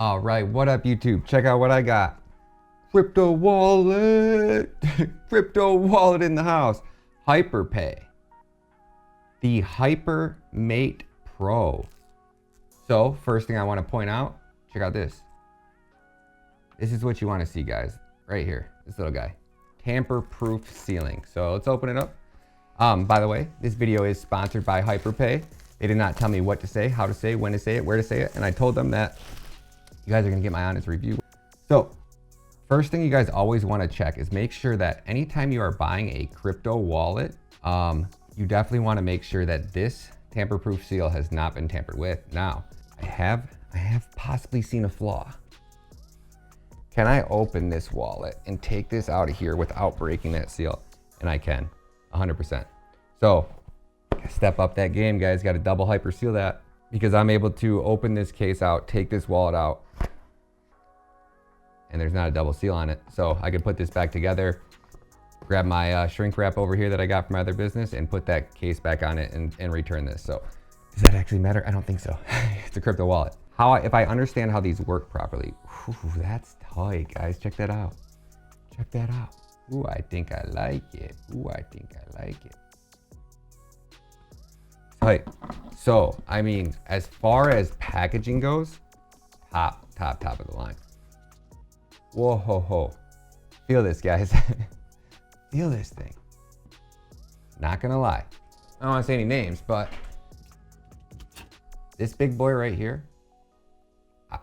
All right, what up YouTube? Check out what I got. Crypto wallet. Crypto wallet in the house. HyperPay. The HyperMate Pro. So first thing I want to point out, check out this. This is what you want to see, guys. Right here, this little guy. Tamper-proof sealing. So let's open it up. By the way, this video is sponsored by HyperPay. They did not tell me what to say, how to say, when to say it, where to say it. And I told them that you guys are gonna get my honest review. So first thing you guys always wanna check is make sure that anytime you are buying a crypto wallet, you definitely wanna make sure that this tamper-proof seal has not been tampered with. Now, I have possibly seen a flaw. Can I open this wallet and take this out of here without breaking that seal? And I can, 100%. So, step up that game, guys. Got to double hyper seal that because I'm able to open this case out, take this wallet out, and there's not a double seal on it. So I could put this back together, grab my shrink wrap over here that I got from my other business, and put that case back on it and return this. So does that actually matter? I don't think so. It's a crypto wallet. If I understand how these work properly, whew, that's tight, guys. Check that out. Check that out. Ooh, I think I like it. Ooh, I think I like it. Tight. So, I mean, as far as packaging goes, top of the line. Whoa, ho, ho. Feel this, guys. Feel this thing. Not gonna lie. I don't wanna say any names, but this big boy right here,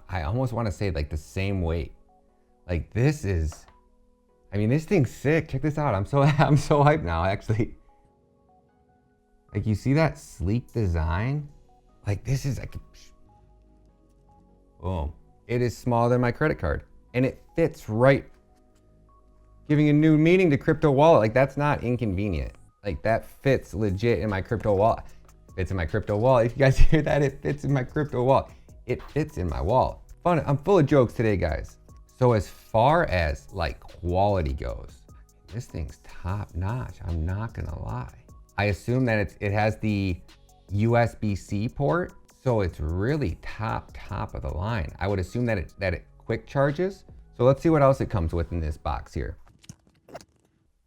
I almost wanna say like the same weight. Like this is, I mean, this thing's sick. Check this out. I'm so hyped now, actually. Like you see that sleek design? Like this is like, boom. It is smaller than my credit card and it fits right. Giving a new meaning to crypto wallet. Like that's not inconvenient. Like that fits legit in my crypto wallet. Fits in my crypto wallet. If you guys hear that, it fits in my crypto wallet. It fits in my wallet. Fun, I'm full of jokes today, guys. So as far as like quality goes, this thing's top notch. I'm not gonna lie. I assume that it has the USB-C port, so it's really top of the line. I would assume that it quick charges. So let's see what else it comes with in this box here.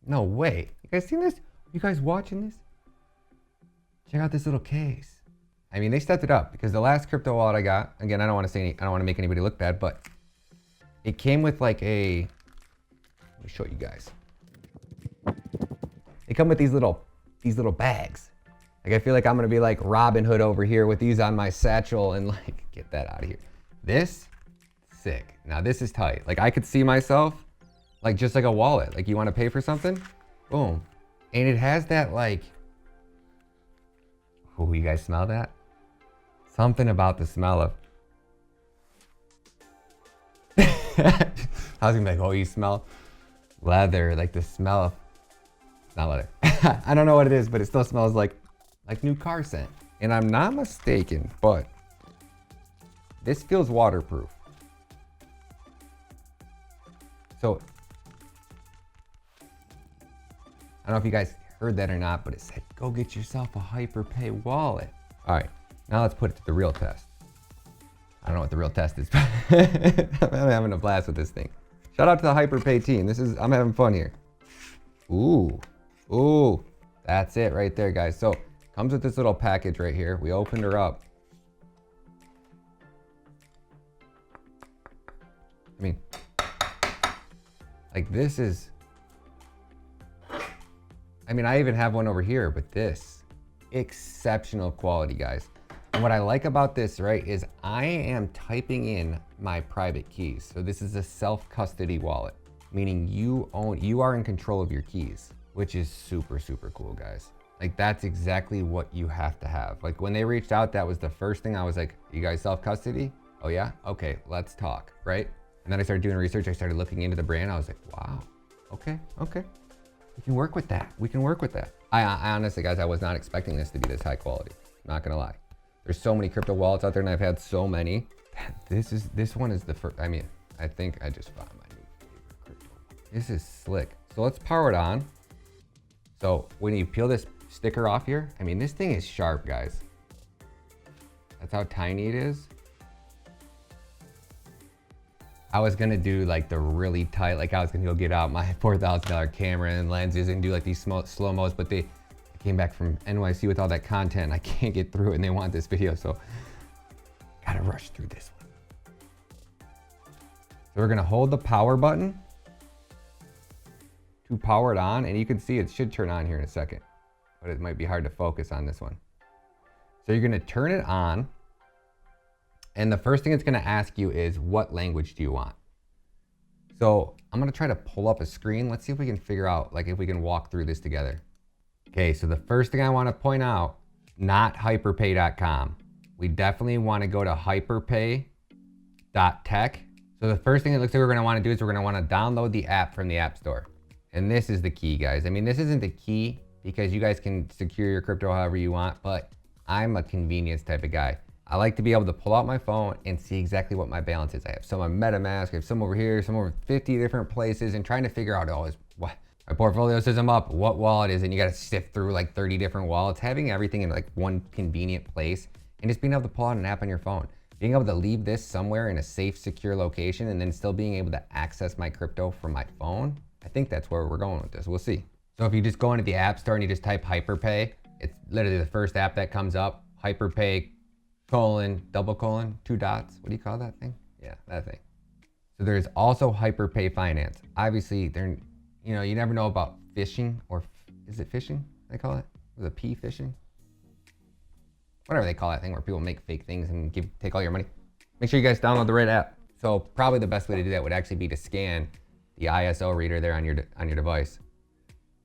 No way. You guys seen this? You guys watching this? Check out this little case. I mean, they stepped it up because the last crypto wallet I got, again, I don't want to make anybody look bad, but it came with like let me show you guys. They come with these little bags. Like I feel like I'm gonna be like Robin Hood over here with these on my satchel and like, get that out of here. This, sick. Now this is tight. Like I could see myself like just like a wallet. Like you wanna pay for something? Boom. And it has that like, oh, you guys smell that? Something about the smell of, I was gonna be like, oh, you smell leather, like the smell of, not leather. I don't know what it is, but it still smells like new car scent. And I'm not mistaken, but this feels waterproof. So, I don't know if you guys heard that or not, but it said, go get yourself a HyperPay wallet. All right, now let's put it to the real test. I don't know what the real test is, but I'm having a blast with this thing. Shout out to the HyperPay team. I'm having fun here. Ooh, that's it right there, guys. So comes with this little package right here. We opened her up. I mean, like this is, I mean, I even have one over here, but this, exceptional quality, guys. And what I like about this, right, is I am typing in my private keys. So this is a self-custody wallet, meaning you are in control of your keys, which is super cool, guys. Like that's exactly what you have to have. Like when they reached out, that was the first thing I was like, you guys self-custody? Oh yeah? Okay, let's talk, right? And then I started doing research. I started looking into the brand. I was like, wow, okay. We can work with that. We can work with that. I honestly, guys, I was not expecting this to be this high quality. Not gonna lie. There's so many crypto wallets out there and I've had so many. This one is the first, I mean, I think I just found my new favorite crypto. This is slick. So let's power it on. So when you peel this sticker off here, I mean, this thing is sharp, guys. That's how tiny it is. I was gonna do like the really tight, like I was gonna go get out my $4,000 camera and lenses and do like these slow-mos, but I came back from NYC with all that content and I can't get through it and they want this video, so gotta rush through this one. So we're gonna hold the power button to power it on, and you can see it should turn on here in a second, but it might be hard to focus on this one. So you're gonna turn it on, and the first thing it's gonna ask you is, what language do you want? So I'm gonna try to pull up a screen. Let's see if we can figure out, like if we can walk through this together. Okay, so the first thing I wanna point out, not hyperpay.com. We definitely wanna go to hyperpay.tech. So the first thing it looks like we're gonna wanna do is we're gonna wanna download the app from the App Store. And this is the key, guys. I mean, this isn't the key because you guys can secure your crypto however you want, but I'm a convenience type of guy. I like to be able to pull out my phone and see exactly what my balance is. I have some on MetaMask, I have some over here, some over 50 different places, and trying to figure out always what my portfolio says I'm up, what wallet is, and you gotta sift through like 30 different wallets. Having everything in like one convenient place and just being able to pull out an app on your phone. Being able to leave this somewhere in a safe, secure location and then still being able to access my crypto from my phone. I think that's where we're going with this. We'll see. So if you just go into the App Store and you just type HyperPay, it's literally the first app that comes up. HyperPay : double colon, 2 dots. What do you call that thing? Yeah, that thing. So there's also HyperPay Finance. Obviously, they're, you know, you never know about phishing, or is it phishing they call it? Was it P phishing? Whatever they call that thing where people make fake things and take all your money. Make sure you guys download the right app. So probably the best way to do that would actually be to scan the ISO reader there on your device.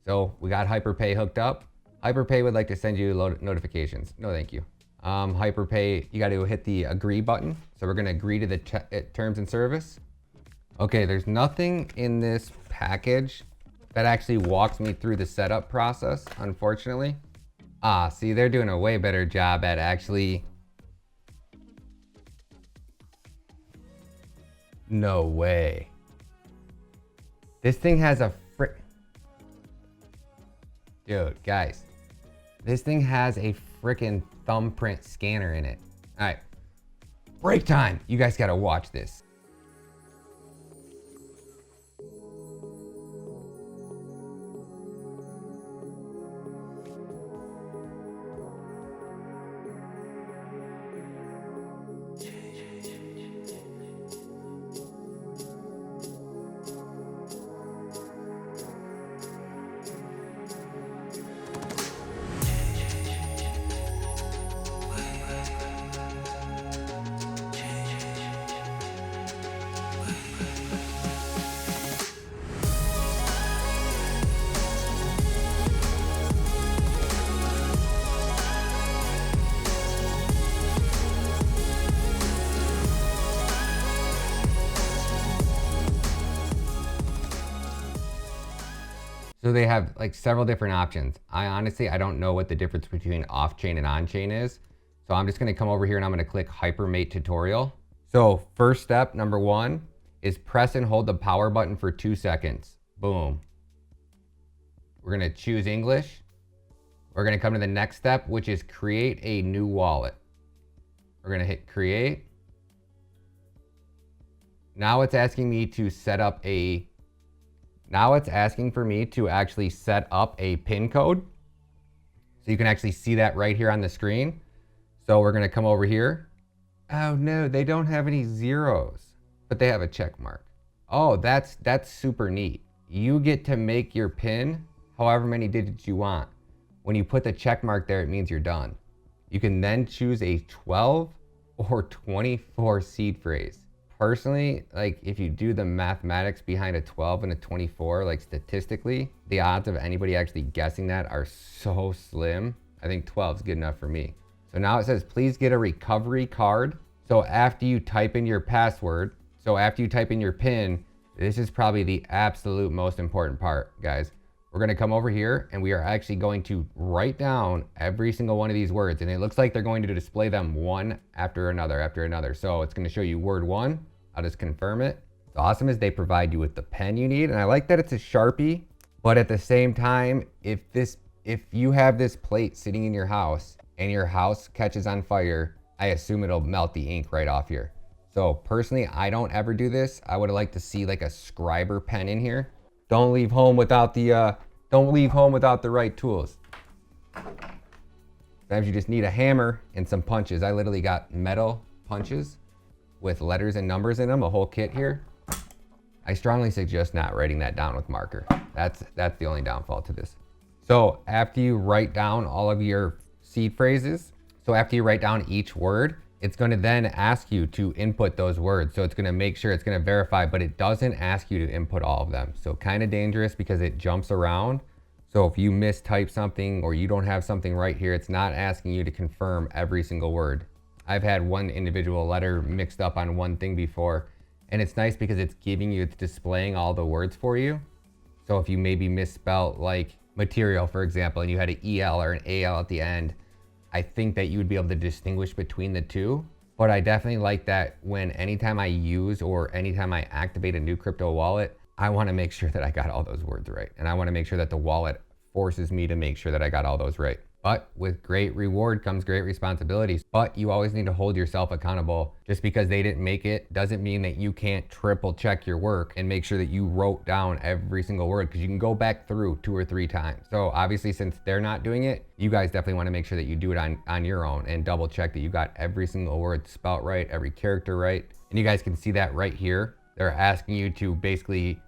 So we got HyperPay hooked up. HyperPay would like to send you notifications. No, thank you. HyperPay, you got to hit the agree button. So we're going to agree to the terms and service. Okay, there's nothing in this package that actually walks me through the setup process, unfortunately. See, they're doing a way better job at actually. No way. This thing has a Dude, guys, this thing has a freaking thumbprint scanner in it. All right, break time. You guys got to watch this. So they have like several different options. I don't know what the difference between off-chain and on-chain is. So I'm just gonna come over here and I'm gonna click Hypermate tutorial. So first step, number 1, is press and hold the power button for 2 seconds. Boom. We're gonna choose English. We're gonna come to the next step, which is create a new wallet. We're gonna hit create. Now it's asking me to set up Now it's asking for me to actually set up a PIN code. So you can actually see that right here on the screen. So we're gonna come over here. Oh no, they don't have any zeros, but they have a check mark. Oh, that's super neat. You get to make your PIN however many digits you want. When you put the check mark there, it means you're done. You can then choose a 12 or 24 seed phrase. Personally, like if you do the mathematics behind a 12 and a 24, like statistically, the odds of anybody actually guessing that are so slim. I think 12 is good enough for me. So now it says, please get a recovery card. So after you type in your password, so after you type in your PIN, this is probably the absolute most important part, guys. We're gonna come over here and we are actually going to write down every single one of these words, and it looks like they're going to display them one after another. So it's gonna show you word 1. I'll just confirm it. What's awesome is they provide you with the pen you need, and I like that it's a Sharpie, but at the same time, if you have this plate sitting in your house and your house catches on fire, I assume it'll melt the ink right off here. So personally, I don't ever do this. I would like to see like a scriber pen in here. Don't leave home without the right tools. Sometimes you just need a hammer and some punches. I literally got metal punches with letters and numbers in them, a whole kit here. I strongly suggest not writing that down with marker. That's the only downfall to this. So after you write down all of your seed phrases, so after you write down each word, it's going to then ask you to input those words. So it's going to make sure, it's going to verify, but it doesn't ask you to input all of them. So kind of dangerous because it jumps around. So if you mistype something or you don't have something right here, it's not asking you to confirm every single word. I've had one individual letter mixed up on one thing before, and it's nice because it's displaying all the words for you. So if you maybe misspelled like material, for example, and you had an EL or an AL at the end, I think that you would be able to distinguish between the two. But I definitely like that when anytime I use or anytime I activate a new crypto wallet, I want to make sure that I got all those words right. And I want to make sure that the wallet forces me to make sure that I got all those right. But with great reward comes great responsibilities. But you always need to hold yourself accountable. Just because they didn't make it doesn't mean that you can't triple check your work and make sure that you wrote down every single word, because you can go back through 2 or 3 times. So obviously, since they're not doing it, you guys definitely want to make sure that you do it on your own and double check that you got every single word spelt right, every character right. And you guys can see that right here. They're asking you to basically,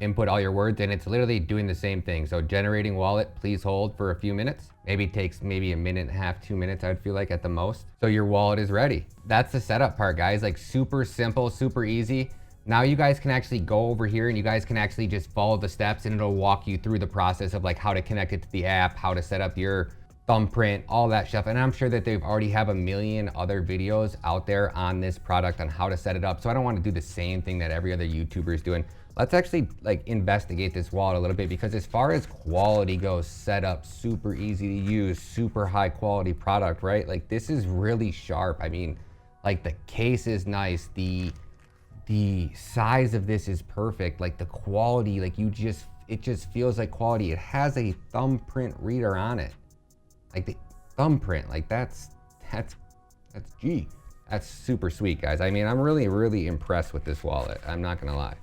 input all your words, and it's literally doing the same thing. So generating wallet, please hold for a few minutes. Maybe it takes maybe a minute and a half, 2 minutes, I would feel like at the most. So your wallet is ready. That's the setup part, guys. Like super simple, super easy. Now you guys can actually go over here and you guys can actually just follow the steps, and it'll walk you through the process of like how to connect it to the app, how to set up your thumbprint, all that stuff. And I'm sure that they've already have a million other videos out there on this product on how to set it up. So I don't want to do the same thing that every other YouTuber is doing. Let's actually like investigate this wallet a little bit, because as far as quality goes, setup, super easy to use, super high quality product, right? Like this is really sharp. I mean, like the case is nice. The size of this is perfect. Like the quality, like it just feels like quality. It has a thumbprint reader on it. Like the thumbprint, like that's G. That's super sweet, guys. I mean, I'm really, really impressed with this wallet. I'm not gonna lie.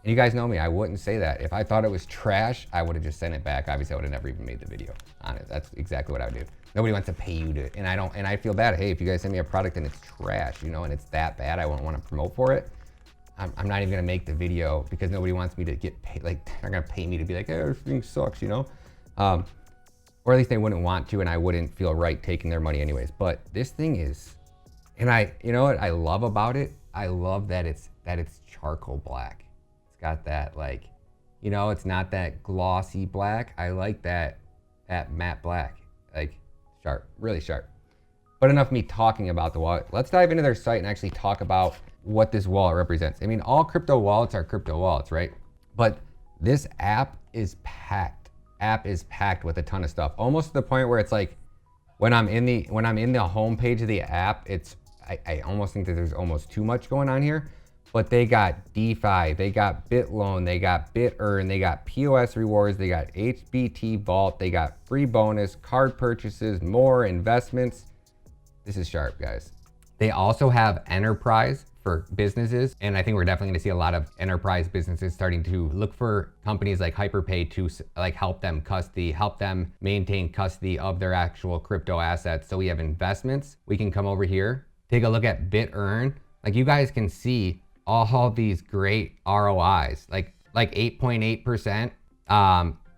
And you guys know me, I wouldn't say that. If I thought it was trash, I would have just sent it back. Obviously, I would have never even made the video on it. That's exactly what I would do. Nobody wants to pay you to, and I feel bad. Hey, if you guys send me a product and it's trash, and it's that bad, I won't want to promote for it. I'm not even gonna make the video because nobody wants me to get paid. Like they're not gonna pay me to be like, hey, everything sucks, or at least they wouldn't want to, and I wouldn't feel right taking their money anyways. But this thing is, and what I love about it? I love that it's charcoal black. It's got that like, it's not that glossy black. I like that matte black, like sharp, really sharp. But enough of me talking about the wallet. Let's dive into their site and actually talk about what this wallet represents. I mean, all crypto wallets are crypto wallets, right? But this app is packed. With a ton of stuff, almost to the point where it's like when I'm in the home page of the app, I almost think that there's almost too much going on here. But they got DeFi, they got BitLoan, they got BitEarn, they got POS rewards, they got HBT Vault, they got free bonus, card purchases, more investments. This is sharp, guys. They also have enterprise for businesses. And I think we're definitely gonna see a lot of enterprise businesses starting to look for companies like HyperPay to like help them maintain custody of their actual crypto assets. So we have investments. We can come over here, take a look at BitEarn. Like you guys can see all these great ROIs, like 8.8%,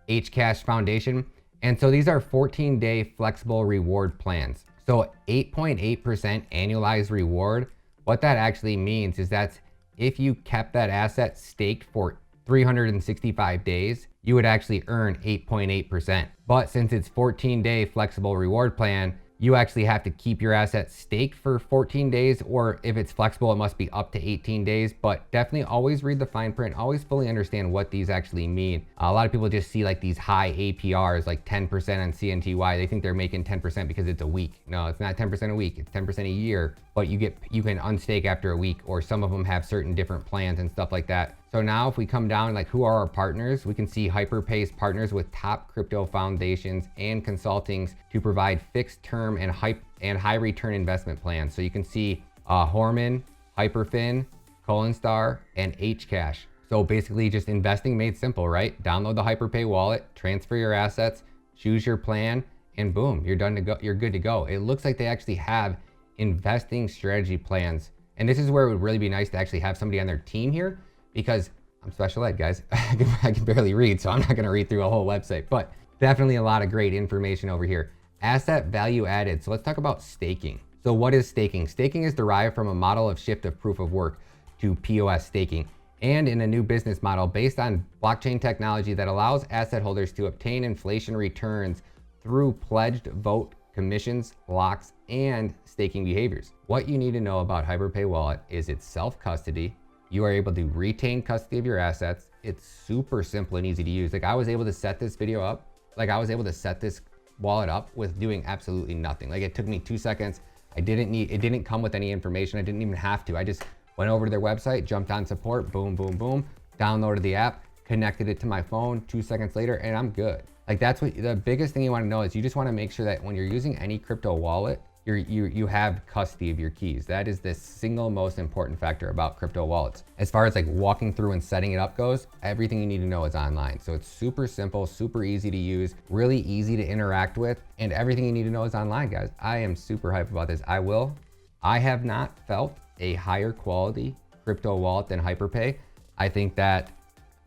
Hcash Foundation. And so these are 14-day flexible reward plans. So 8.8% annualized reward, what that actually means is that if you kept that asset staked for 365 days, you would actually earn 8.8%. But since it's 14-day flexible reward plan, you actually have to keep your asset staked for 14 days, or if it's flexible, it must be up to 18 days. But definitely always read the fine print, always fully understand what these actually mean. A lot of people just see like these high APRs, like 10% on CNTY. They think they're making 10% because it's a week. No, it's not 10% a week, it's 10% a year. But you can unstake after a week, or some of them have certain different plans and stuff like that. So now if we come down, like who are our partners, we can see HyperPay's partners with top crypto foundations and consultings to provide fixed term and high return investment plans. So you can see Horman, Hyperfin, Colonstar, and Hcash. So basically just investing made simple, right? Download the HyperPay wallet, transfer your assets, choose your plan, and boom, you're done to go. You're good to go. It looks like they actually have investing strategy plans. And this is where it would really be nice to actually have somebody on their team here, because I'm special ed, guys. I can barely read, so I'm not gonna read through a whole website, but definitely a lot of great information over here. Asset value added. So let's talk about staking. So what is staking? Staking is derived from a model of shift of proof of work to POS staking, and in a new business model based on blockchain technology that allows asset holders to obtain inflation returns through pledged vote commissions, locks, and staking behaviors. What you need to know about HyperPay Wallet is it's self-custody. You are able to retain custody of your assets. It's super simple and easy to use. Like I was able to set this video up. Like I was able to set this wallet up with doing absolutely nothing. Like it took me 2 seconds. It didn't come with any information. I didn't even have to. I just went over to their website, jumped on support, boom, boom, boom, downloaded the app, connected it to my phone 2 seconds later, and I'm good. Like that's what the biggest thing you want to know is you just want to make sure that when you're using any crypto wallet, you have custody of your keys. That is the single most important factor about crypto wallets. As far as like walking through and setting it up goes, everything you need to know is online. So it's super simple, super easy to use, really easy to interact with, and everything you need to know is online, guys. I am super hyped about this. I have not felt a higher quality crypto wallet than HyperPay. I think that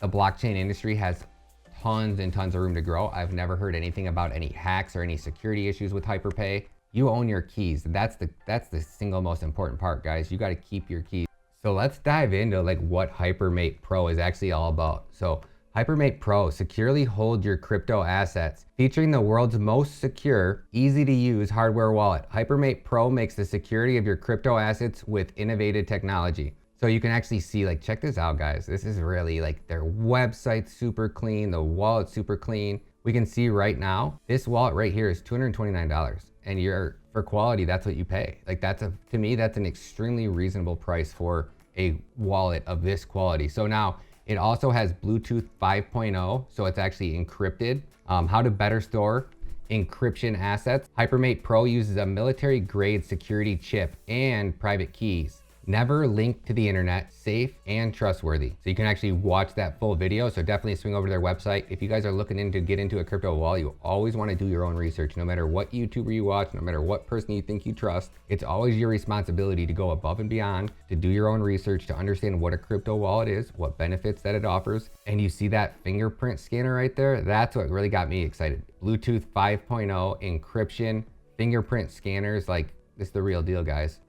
the blockchain industry has tons and tons of room to grow. I've never heard anything about any hacks or any security issues with HyperPay. You own your keys. That's the single most important part, guys. You got to keep your keys. So let's dive into like what HyperMate Pro is actually all about. So HyperMate Pro, securely hold your crypto assets, featuring the world's most secure, easy to use hardware wallet. HyperMate Pro makes the security of your crypto assets with innovative technology. So you can actually see, like, check this out, guys. This is really like their website's super clean. The wallet's super clean. We can see right now, this wallet right here is $229. And for quality, that's what you pay. Like to me, that's an extremely reasonable price for a wallet of this quality. So now it also has Bluetooth 5.0, so it's actually encrypted. How to better store encryption assets. HyperMate Pro uses a military grade security chip and private keys. Never linked to the internet, safe and trustworthy. So you can actually watch that full video. So definitely swing over to their website. If you guys are looking to get into a crypto wallet, you always want to do your own research. No matter what YouTuber you watch, no matter what person you think you trust, it's always your responsibility to go above and beyond, to do your own research, to understand what a crypto wallet is, what benefits that it offers. And you see that fingerprint scanner right there? That's what really got me excited. Bluetooth 5.0 encryption, fingerprint scanners, like, this is the real deal, guys.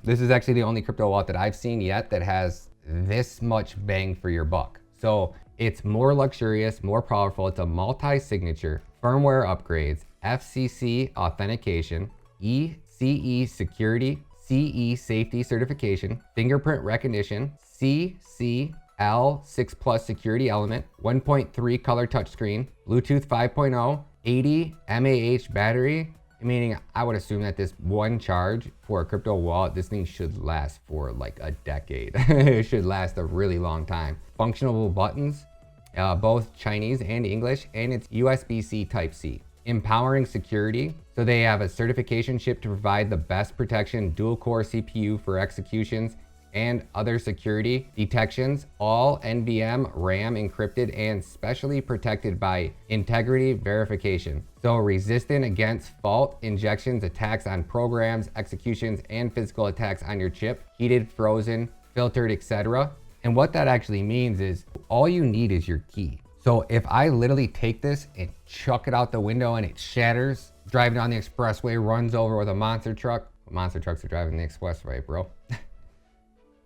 This is actually the only crypto wallet that I've seen yet that has this much bang for your buck. So it's more luxurious, more powerful. It's a multi-signature, firmware upgrades, FCC authentication, ECE security, CE safety certification, fingerprint recognition, CCL 6 Plus security element, 1.3 color touchscreen, Bluetooth 5.0, 80 mAh battery, meaning I would assume that this one charge for a crypto wallet, this thing should last for like a decade. It should last a really long time. Functional buttons, both Chinese and English, and it's USB-C Type-C. Empowering security. So they have a certification chip to provide the best protection, dual core CPU for executions and other security detections, all NVM, RAM encrypted and specially protected by integrity verification. So resistant against fault injections, attacks on programs, executions, and physical attacks on your chip, heated, frozen, filtered, etc. And what that actually means is all you need is your key. So if I literally take this and chuck it out the window and it shatters, driving down the expressway, runs over with a monster truck. Monster trucks are driving the expressway, bro.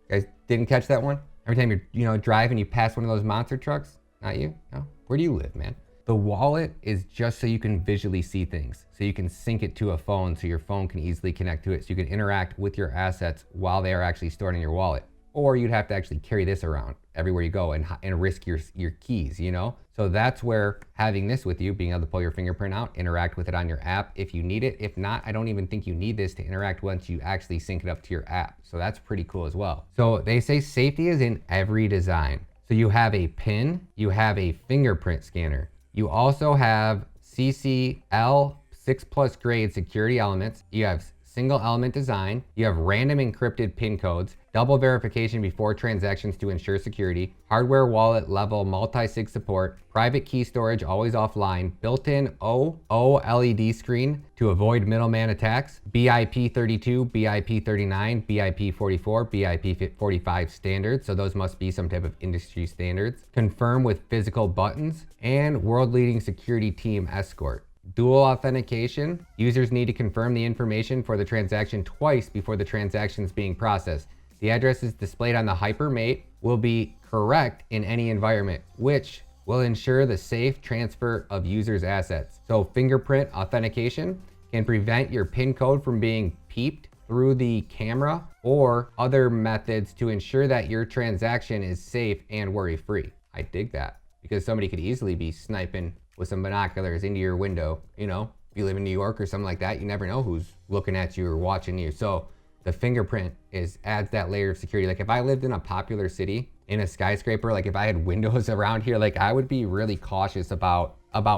Guys didn't catch that one? Every time you're driving, you pass one of those monster trucks? Not you? No? Where do you live, man? The wallet is just so you can visually see things. So you can sync it to a phone so your phone can easily connect to it. So you can interact with your assets while they are actually stored in your wallet. Or you'd have to actually carry this around everywhere you go and risk your keys, you know? So that's where having this with you, being able to pull your fingerprint out, interact with it on your app if you need it. If not, I don't even think you need this to interact once you actually sync it up to your app. So that's pretty cool as well. So they say safety is in every design. So you have a PIN, you have a fingerprint scanner. You also have CCL 6 Plus grade security elements. You have single element design. You have random encrypted PIN codes, double verification before transactions to ensure security, hardware wallet level multi-sig support, private key storage always offline, built-in OLED screen to avoid middleman attacks, BIP 32, BIP 39, BIP 44, BIP 45 standards, so those must be some type of industry standards, confirm with physical buttons, and world-leading security team escort. Dual authentication, users need to confirm the information for the transaction twice before the transaction is being processed. The addresses displayed on the HyperMate will be correct in any environment, which will ensure the safe transfer of users' assets. So fingerprint authentication can prevent your PIN code from being peeped through the camera or other methods to ensure that your transaction is safe and worry-free. I dig that, because somebody could easily be sniping with some binoculars into your window. You know, if you live in New York or something like that, you never know who's looking at you or watching you. So the fingerprint adds that layer of security. Like if I lived in a popular city in a skyscraper, like if I had windows around here, like I would be really cautious about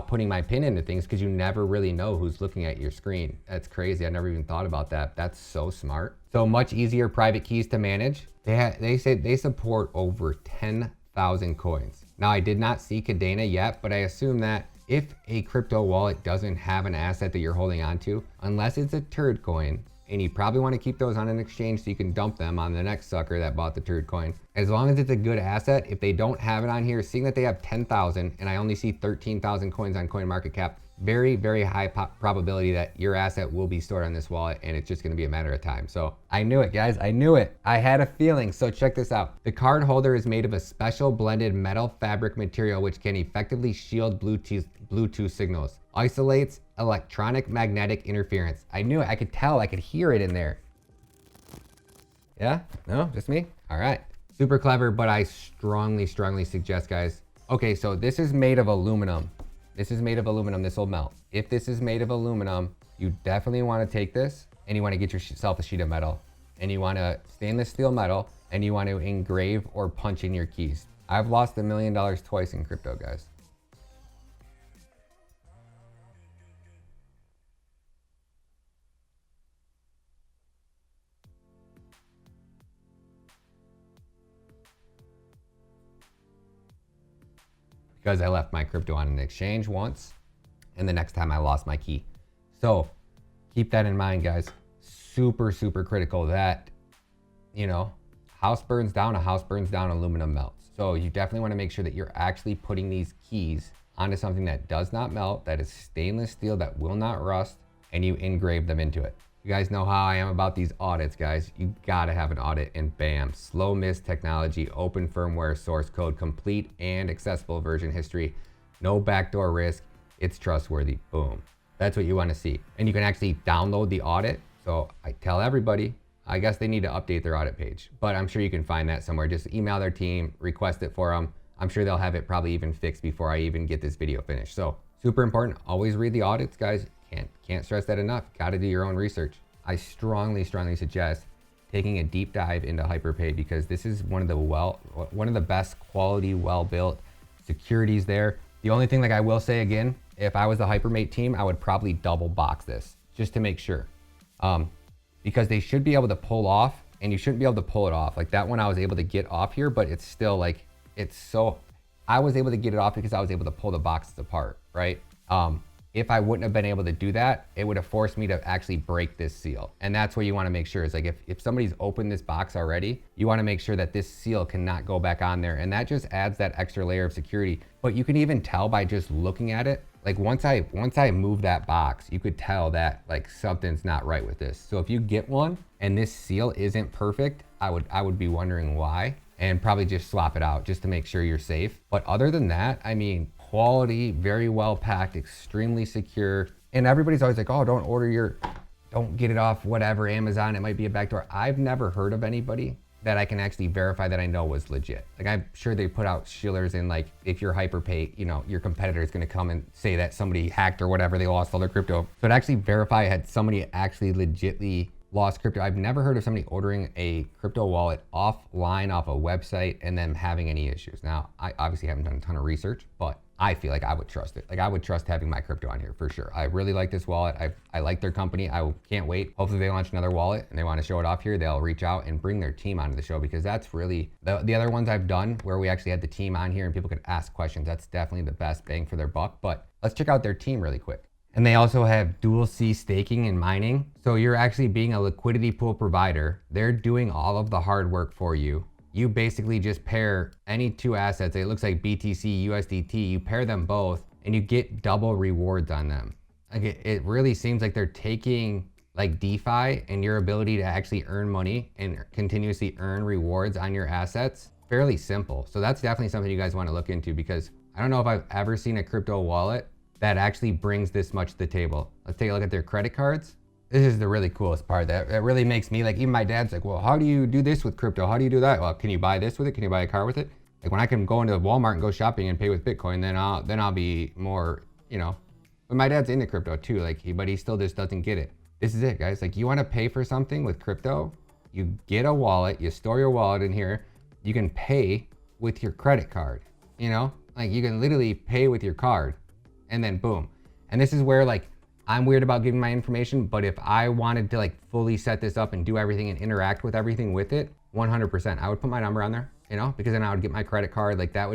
putting my PIN into things, because you never really know who's looking at your screen. That's crazy. I never even thought about that. That's so smart. So much easier private keys to manage. They say they support over 10,000 coins. Now, I did not see Cadena yet, but I assume that if a crypto wallet doesn't have an asset that you're holding on to, unless it's a turd coin, and you probably want to keep those on an exchange so you can dump them on the next sucker that bought the turd coin. As long as it's a good asset, if they don't have it on here, seeing that they have 10,000 and I only see 13,000 coins on CoinMarketCap, very, very high probability that your asset will be stored on this wallet, and it's just going to be a matter of time. So I knew it, guys. I knew it. I had a feeling. So check this out. The card holder is made of a special blended metal fabric material which can effectively shield Bluetooth signals, isolates electronic magnetic interference. I knew it. I could tell. I could hear it in there. Yeah? No? Just me? All right. Super clever, but I strongly suggest, guys. Okay, so this is made of aluminum. This is made of aluminum. This will melt. If this is made of aluminum, you definitely want to take this and you want to get yourself a sheet of metal, and you want to stainless steel metal, and you want to engrave or punch in your keys. I've lost $1 million twice in crypto, guys. Because I left my crypto on an exchange once, and the next time I lost my key. So keep that in mind, guys. Super critical that, you know, house burns down, a house burns down, aluminum melts. So you definitely want to make sure that you're actually putting these keys onto something that does not melt, that is stainless steel, that will not rust, and you engrave them into it. You guys know how I am about these audits, guys. You gotta have an audit, and bam, slow miss technology, open firmware, source code, complete and accessible version history, no backdoor risk, it's trustworthy, boom. That's what you wanna see. And you can actually download the audit. So I tell everybody, I guess they need to update their audit page, but I'm sure you can find that somewhere. Just email their team, request it for them. I'm sure they'll have it probably even fixed before I even get this video finished. So super important, always read the audits, guys. Can't stress that enough. Got to do your own research. I strongly suggest taking a deep dive into HyperPay, because this is one of the best quality, well-built securities there. The only thing, like I will say again, if I was the HyperMate team, I would probably double box this just to make sure, because they should be able to pull off, and you shouldn't be able to pull it off. Like that one I was able to get off here, but it's still like, I was able to get it off because I was able to pull the boxes apart, right? If I wouldn't have been able to do that, it would have forced me to actually break this seal. And that's where you want to make sure is like, if somebody's opened this box already, you want to make sure that this seal cannot go back on there. And that just adds that extra layer of security. But you can even tell by just looking at it. Like once I move that box, you could tell that like something's not right with this. So if you get one and this seal isn't perfect, I would be wondering why, and probably just swap it out just to make sure you're safe. But other than that, I mean, quality, very well packed, extremely secure. And everybody's always like, oh, don't get it off whatever, Amazon, it might be a backdoor. I've never heard of anybody that I can actually verify that I know was legit. Like I'm sure they put out shillers in, like if you're HyperPay, you know, your competitor is gonna come and say that somebody hacked or whatever, they lost all their crypto. So to actually verify had somebody actually legitly lost crypto. I've never heard of somebody ordering a crypto wallet offline off a website and then having any issues. Now, I obviously haven't done a ton of research, but I feel like I would trust it. Like I would trust having my crypto on here for sure. I really like this wallet. I like their company. I can't wait. Hopefully they launch another wallet and they want to show it off here. They'll reach out and bring their team onto the show, because that's really the other ones I've done where we actually had the team on here and people could ask questions. That's definitely the best bang for their buck. But let's check out their team really quick. And they also have dual C staking and mining. So you're actually being a liquidity pool provider. They're doing all of the hard work for you. You basically just pair any two assets. It looks like BTC, USDT. You pair them both and you get double rewards on them. Like it really seems like they're taking like DeFi and your ability to actually earn money and continuously earn rewards on your assets. Fairly simple. So that's definitely something you guys want to look into, because I don't know if I've ever seen a crypto wallet that actually brings this much to the table. Let's take a look at their credit cards. This is the really coolest part. That really makes me, like, even my dad's like, well, how do you do this with crypto? How do you do that? Well, can you buy this with it? Can you buy a car with it? Like when I can go into Walmart and go shopping and pay with Bitcoin, then I'll be more, you know. But my dad's into crypto too, like but he still just doesn't get it. This is it, guys. Like you want to pay for something with crypto, you get a wallet, you store your wallet in here, you can pay with your credit card, you know? Like you can literally pay with your card. And then boom. And this is where like I'm weird about giving my information, but if I wanted to like fully set this up and do everything and interact with everything with it, 100%, I would put my number on there, you know, because then I would get my credit card. Like that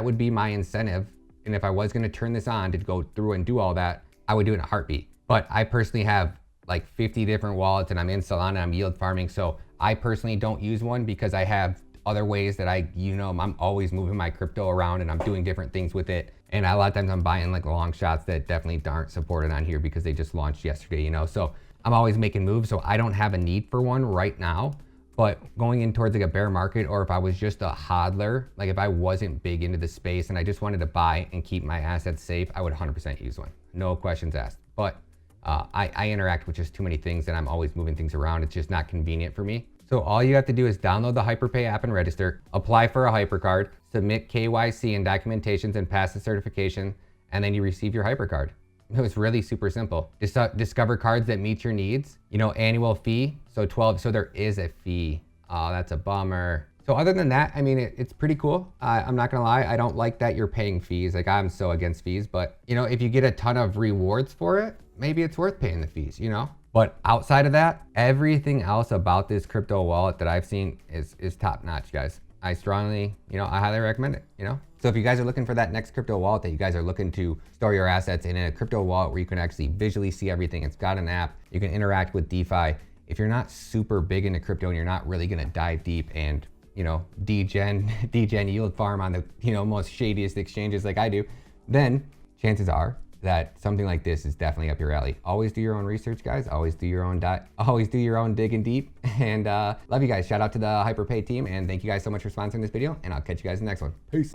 would be my incentive. And if I was going to turn this on to go through and do all that, I would do it in a heartbeat. But I personally have like 50 different wallets and I'm in Solana, I'm yield farming. So I personally don't use one because I have other ways that I'm always moving my crypto around and I'm doing different things with it. And a lot of times I'm buying like long shots that definitely aren't supported on here because they just launched yesterday, you know? So I'm always making moves. So I don't have a need for one right now, but going in towards like a bear market, or if I was just a hodler, like if I wasn't big into the space and I just wanted to buy and keep my assets safe, I would 100% use one. No questions asked. But I interact with just too many things and I'm always moving things around. It's just not convenient for me. So all you have to do is download the HyperPay app and register, apply for a HyperCard, submit KYC and documentations and pass the certification, and then you receive your HyperCard. It was really super simple. Just discover cards that meet your needs, you know, annual fee. So there is a fee. Oh, that's a bummer. So other than that, I mean, it's pretty cool. I'm not gonna lie, I don't like that you're paying fees. Like I'm so against fees, but you know, if you get a ton of rewards for it, maybe it's worth paying the fees, you know? But outside of that, everything else about this crypto wallet that I've seen is top notch, guys. I strongly, I highly recommend it, So if you guys are looking for that next crypto wallet, that you guys are looking to store your assets in a crypto wallet where you can actually visually see everything, it's got an app, you can interact with DeFi. If you're not super big into crypto and you're not really gonna dive deep and, degen yield farm on the, most shadiest exchanges like I do, then chances are that something like this is definitely up your alley. Always do your own research, guys. Always do your own digging deep. And love you guys. Shout out to the HyperPay team. And thank you guys so much for sponsoring this video. And I'll catch you guys in the next one. Peace.